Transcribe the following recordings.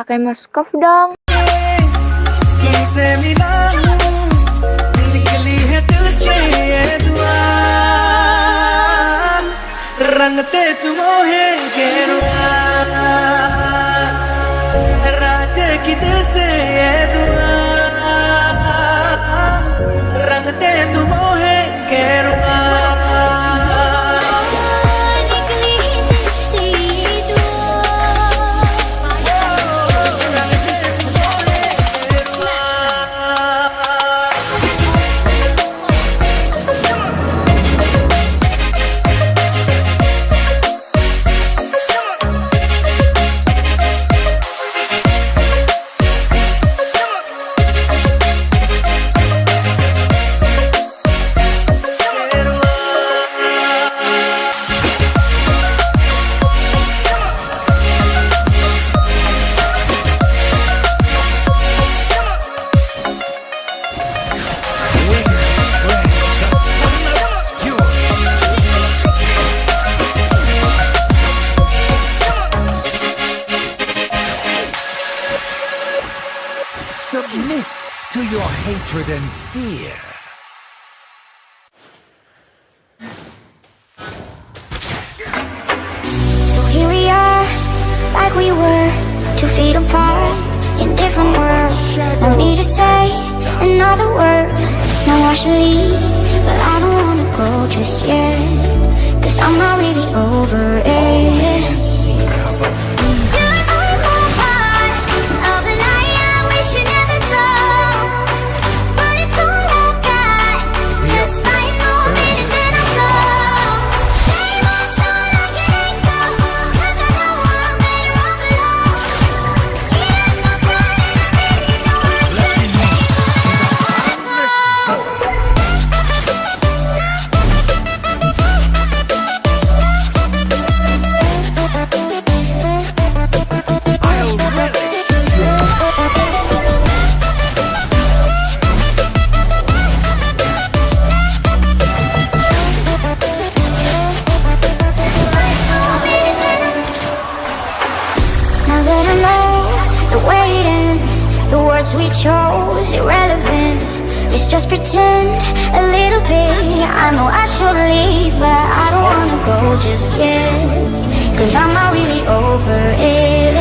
pakai Moskov dong. Submit to your hatred and fear. So here we are, like we were, 2 feet apart, in different worlds. No need to say another word. Now I should leave, but I don't wanna go just yet, 'cause I'm not really over it. We chose irrelevant. Let's just pretend a little bit. I know I should leave, but I don't wanna go just yet, 'cause I'm not really over it.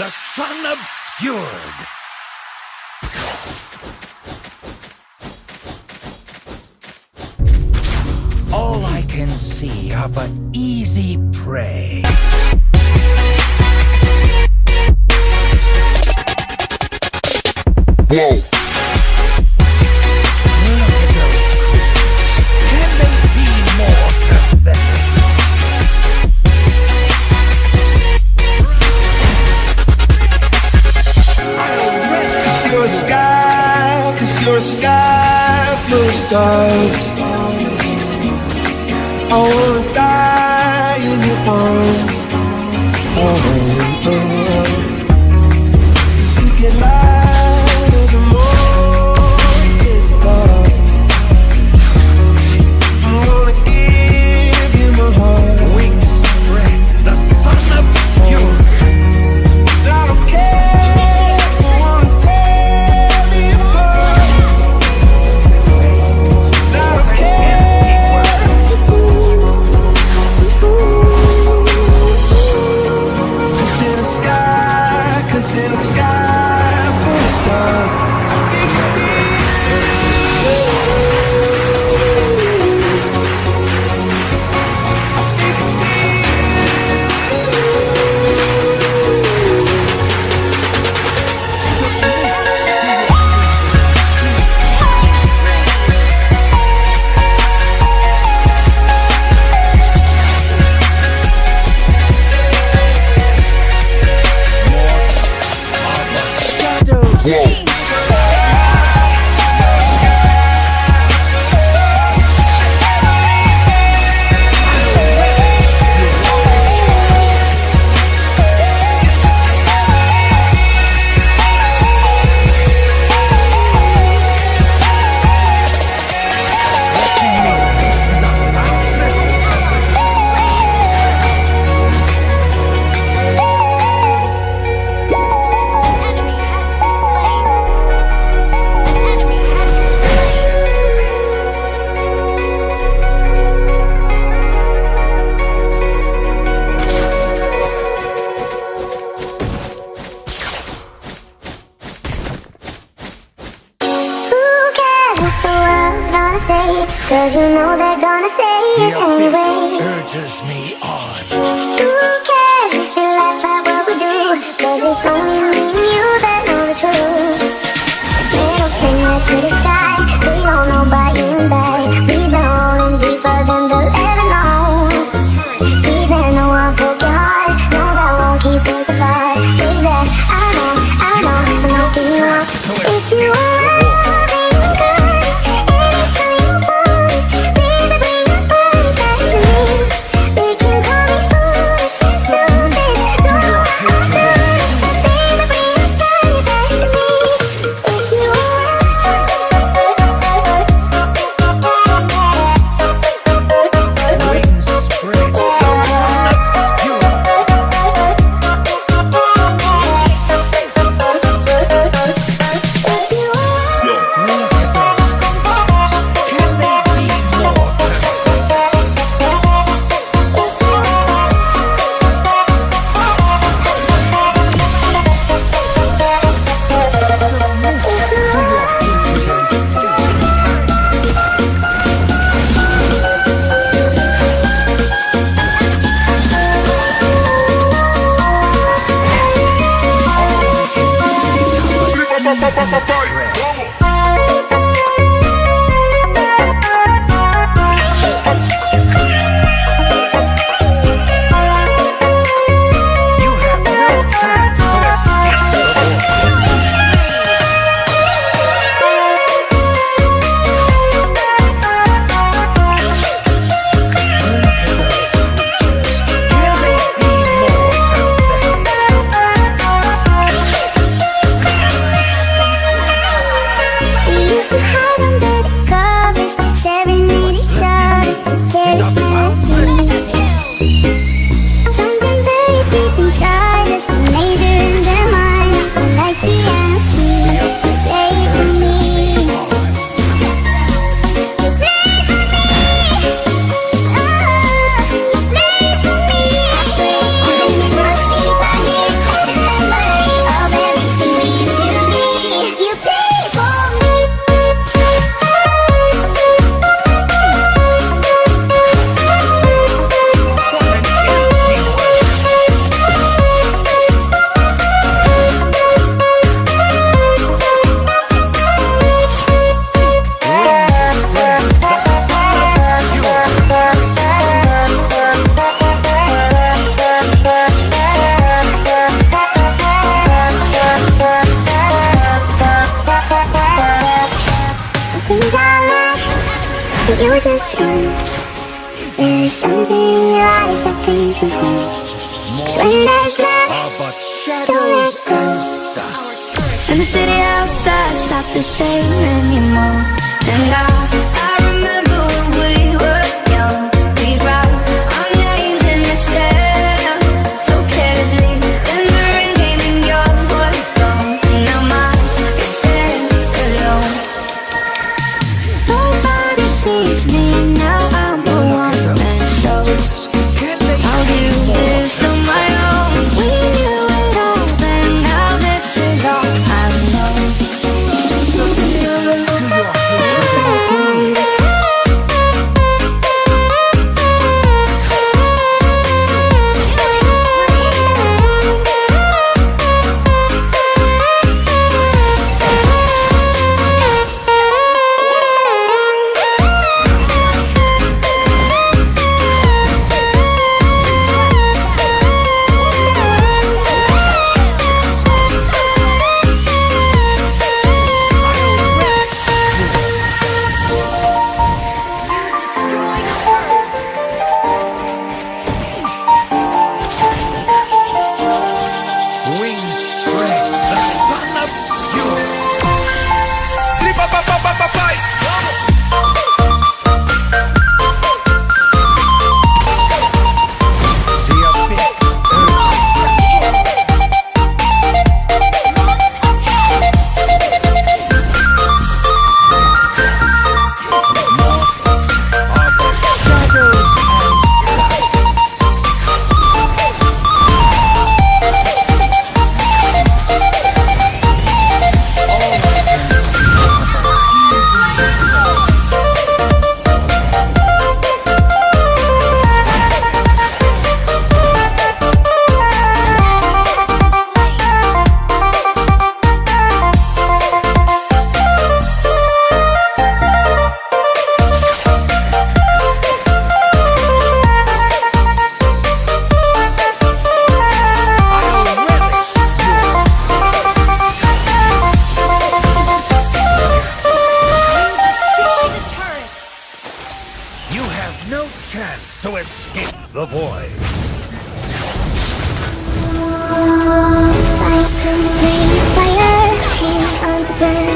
The sun obscured. All I can see are but easy prey. Whoa. Can they be more pathetic? Your sky full of stars. I wanna die in your arms. Secret light of the morning is dark. I'm gonna give you my heart. Wings spread, the sun obscured. I don't care. I wanna tear me apart. gonna say, cause you know they're gonna say it anyway. Urges me on. Who cares if we laugh at what we do? Cause it's only me and you that know the truth. Middle finger to the sky, we don't know about you and I. We've been rolling deeper than they'll ever know. Even though I'll broke your heart, no, that won't keep us apart. Baby, I know, and I'll give you up. If you want loving good, anytime you want, baby, bring your body back to me. They can call me foolish or stupid, no, I'm good. Baby, bring your body back to me. If you Wings spread. Can they be more You have no chance to we used to hide under the covers, serenade each other with careless melodies. Something very deep inside us, major in their mind, like piano keys. Play it for me. Play it for me. Oh, play it for me. I swear, even in my sleep, I hear the memory of everything we used to be. You play it for me. Things are right, but you just know there is something in your eyes that brings me home. 'Cause when there's love, but don't let shadows go. and dust. And the city outside's not the same anymore. And I remember when we were young, we'd write our names in the sand so carelessly. Then the rain came and your voice gone, and now mine it stands alone. Nobody sees me now, I'm the one man show. I'll do this on my own. We knew it all, then now this is all I know. to escape the void. Fight to me, fire, hang on to burn.